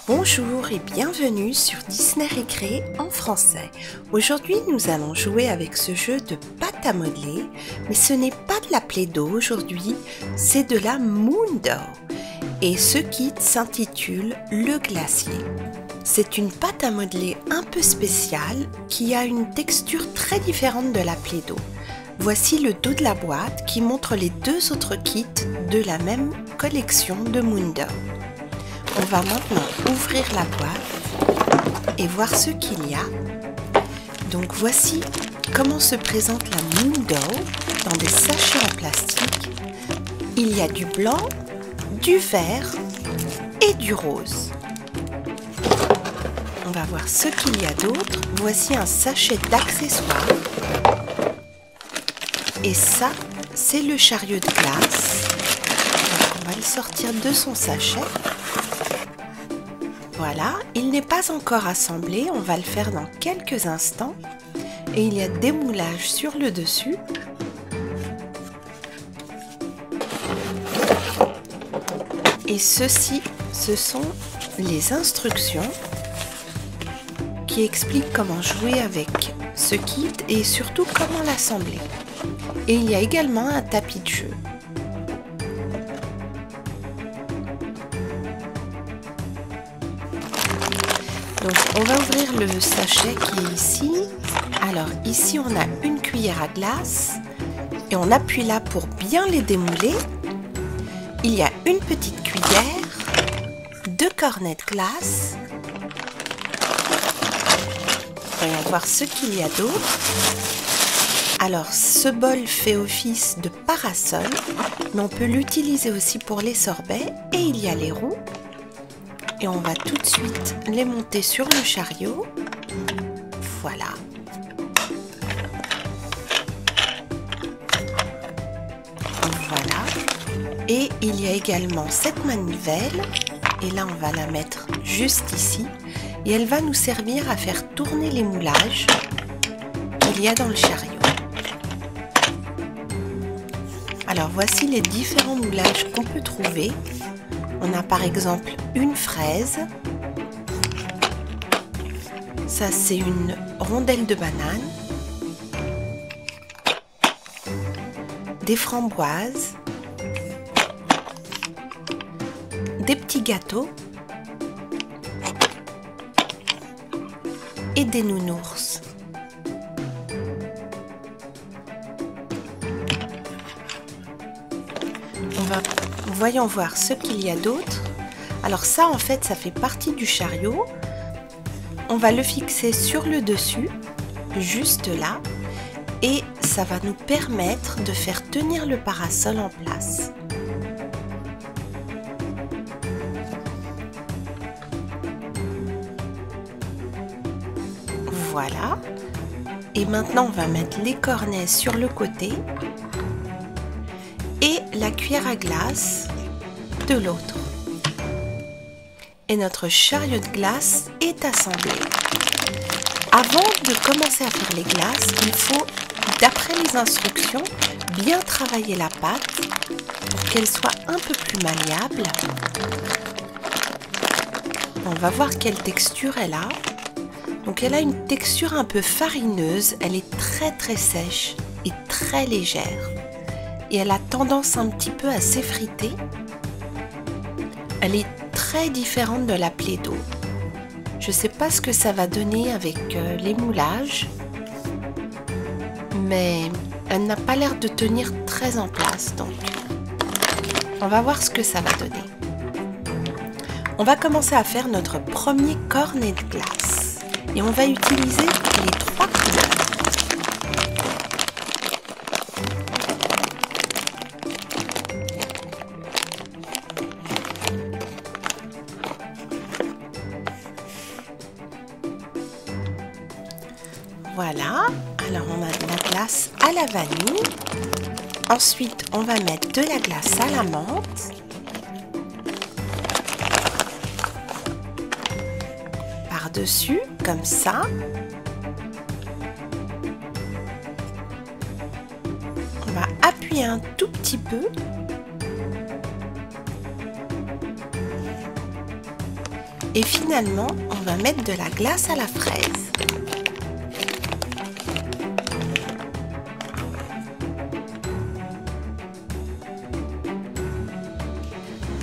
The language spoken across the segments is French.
Bonjour et bienvenue sur Disney Récré en français. Aujourd'hui, nous allons jouer avec ce jeu de pâte à modeler, mais ce n'est pas de la Play-Doh aujourd'hui, c'est de la Moon Dough. Et ce kit s'intitule Le Glacier. C'est une pâte à modeler un peu spéciale qui a une texture très différente de la Play-Doh. Voici le dos de la boîte qui montre les deux autres kits de la même collection de Moon Dough. On va maintenant ouvrir la boîte et voir ce qu'il y a. Donc voici comment se présente la Moon Dough dans des sachets en plastique. Il y a du blanc, du vert et du rose. On va voir ce qu'il y a d'autre. Voici un sachet d'accessoires. Et ça, c'est le chariot de glace. Donc on va le sortir de son sachet. Voilà, il n'est pas encore assemblé, on va le faire dans quelques instants. Et il y a des moulages sur le dessus. Et ceci, ce sont les instructions qui expliquent comment jouer avec ce kit et surtout comment l'assembler. Et il y a également un tapis de jeu. Donc on va ouvrir le sachet qui est ici. Alors ici on a une cuillère à glace et on appuie là pour bien les démouler. Il y a une petite cuillère, deux cornets de glace. Voyons voir ce qu'il y a d'autre. Alors ce bol fait office de parasol, mais on peut l'utiliser aussi pour les sorbets. Et il y a les roues. Et on va tout de suite les monter sur le chariot. Voilà. Voilà. Et il y a également cette manivelle. Et là, on va la mettre juste ici. Et elle va nous servir à faire tourner les moulages qu'il y a dans le chariot. Alors, voici les différents moulages qu'on peut trouver. On a par exemple une fraise, ça c'est une rondelle de banane, des framboises, des petits gâteaux et des nounours. Voyons voir ce qu'il y a d'autre. Alors ça, en fait, ça fait partie du chariot. On va le fixer sur le dessus, juste là. Et ça va nous permettre de faire tenir le parasol en place. Voilà. Et maintenant, on va mettre les cornets sur le côté. Et la cuillère à glace de l'autre. Et notre chariot de glace est assemblé. Avant de commencer à faire les glaces, il faut, d'après les instructions, bien travailler la pâte pour qu'elle soit un peu plus malléable. On va voir quelle texture elle a. Donc elle a une texture un peu farineuse, elle est très sèche et très légère. Et elle a tendance un petit peu à s'effriter. Elle est très différente de la Play-Doh. Je ne sais pas ce que ça va donner avec les moulages, mais elle n'a pas l'air de tenir très en place. Donc, on va voir ce que ça va donner. On va commencer à faire notre premier cornet de glace. Et on va utiliser les trois couleurs. Voilà, alors on a de la glace à la vanille. Ensuite, on va mettre de la glace à la menthe. Par-dessus, comme ça. On va appuyer un tout petit peu. Et finalement, on va mettre de la glace à la fraise.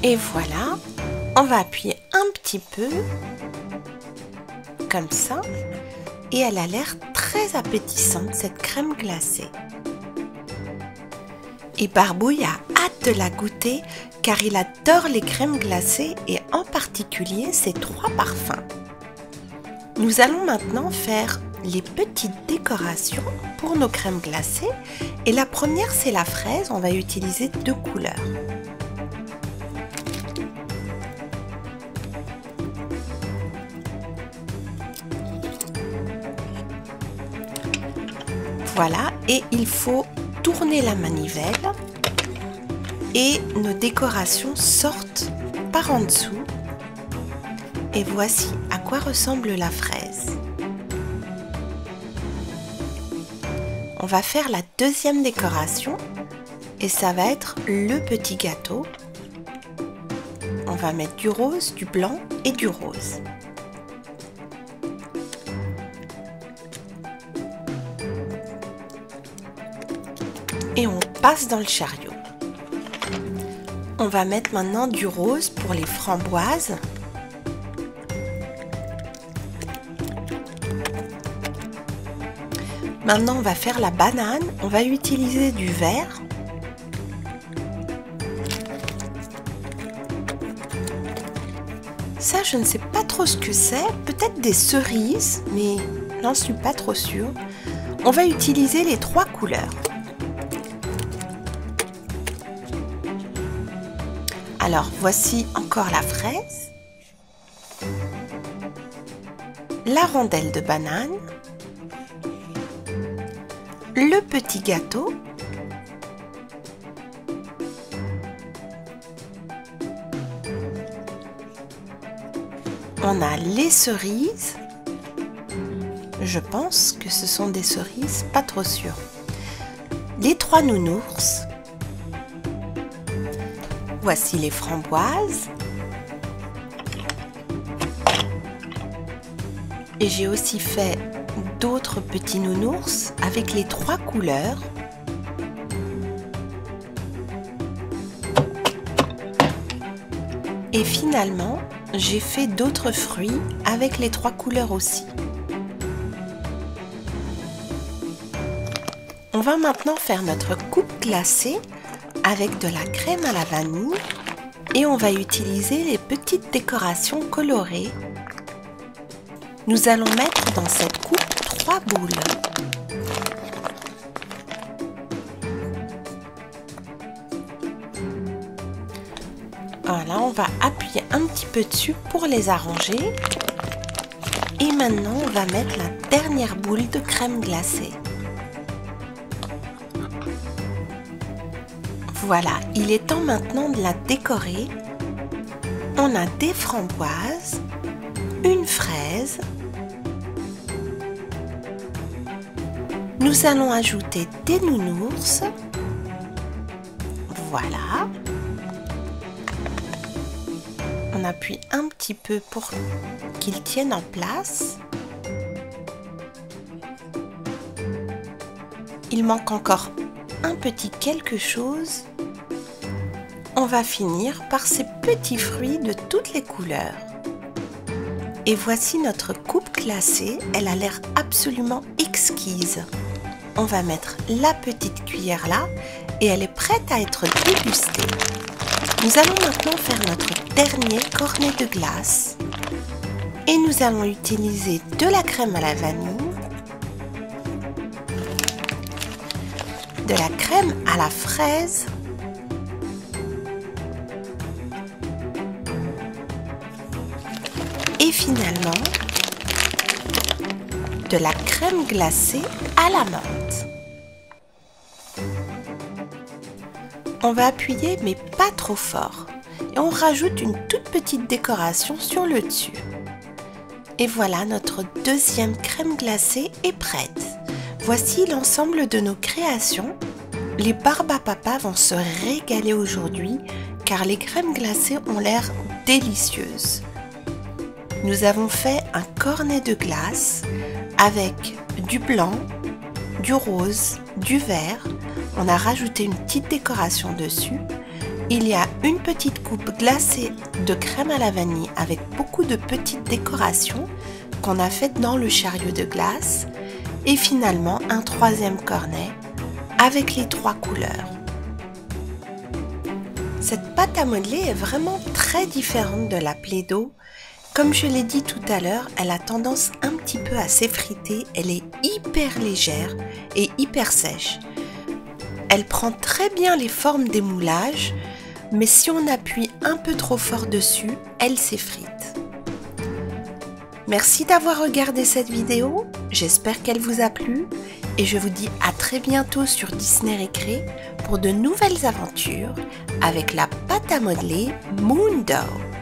Et voilà, on va appuyer un petit peu, comme ça, et elle a l'air très appétissante, cette crème glacée. Et Barbouille a hâte de la goûter car il adore les crèmes glacées et en particulier ces 3 parfums. Nous allons maintenant faire les petites décorations pour nos crèmes glacées et la première c'est la fraise, on va utiliser 2 couleurs. Voilà, et il faut tourner la manivelle et nos décorations sortent par en dessous. Et voici à quoi ressemble la fraise. On va faire la deuxième décoration et ça va être le petit gâteau. On va mettre du rose, du blanc et du rose. Et on passe dans le chariot. On va mettre maintenant du rose pour les framboises. Maintenant on va faire la banane, on va utiliser du vert. Ça je ne sais pas trop ce que c'est, peut-être des cerises, mais j'en suis pas trop sûre. On va utiliser les 3 couleurs. Alors voici encore la fraise, la rondelle de banane, le petit gâteau, on a les cerises, je pense que ce sont des cerises, pas trop sûre, les 3 nounours. Voici les framboises. Et j'ai aussi fait d'autres petits nounours avec les 3 couleurs. Et finalement, j'ai fait d'autres fruits avec les 3 couleurs aussi. On va maintenant faire notre coupe glacée avec de la crème à la vanille et on va utiliser les petites décorations colorées. Nous allons mettre dans cette coupe 3 boules. Voilà, on va appuyer un petit peu dessus pour les arranger. Et maintenant, on va mettre la dernière boule de crème glacée. Voilà, il est temps maintenant de la décorer. On a des framboises, une fraise. Nous allons ajouter des nounours. Voilà. On appuie un petit peu pour qu'ils tiennent en place. Il manque encore un petit quelque chose. On va finir par ces petits fruits de toutes les couleurs. Et voici notre coupe glacée, elle a l'air absolument exquise. On va mettre la petite cuillère là et elle est prête à être dégustée. Nous allons maintenant faire notre dernier cornet de glace et nous allons utiliser de la crème à la vanille, de la crème à la fraise, et finalement de la crème glacée à la menthe. On va appuyer mais pas trop fort et on rajoute une toute petite décoration sur le dessus. Et voilà, notre deuxième crème glacée est prête. Voici l'ensemble de nos créations. Les Barbapapa vont se régaler aujourd'hui car les crèmes glacées ont l'air délicieuses. nous avons fait un cornet de glace avec du blanc, du rose, du vert. On a rajouté une petite décoration dessus. Il y a une petite coupe glacée de crème à la vanille avec beaucoup de petites décorations qu'on a faites dans le chariot de glace. Et finalement, un troisième cornet avec les 3 couleurs. Cette pâte à modeler est vraiment très différente de la Play-Doh. Comme je l'ai dit tout à l'heure, elle a tendance un petit peu à s'effriter. Elle est hyper légère et hyper sèche. Elle prend très bien les formes des moulages, mais si on appuie un peu trop fort dessus, elle s'effrite. Merci d'avoir regardé cette vidéo, j'espère qu'elle vous a plu et je vous dis à très bientôt sur Disney Récré pour de nouvelles aventures avec la pâte à modeler Moon Dough.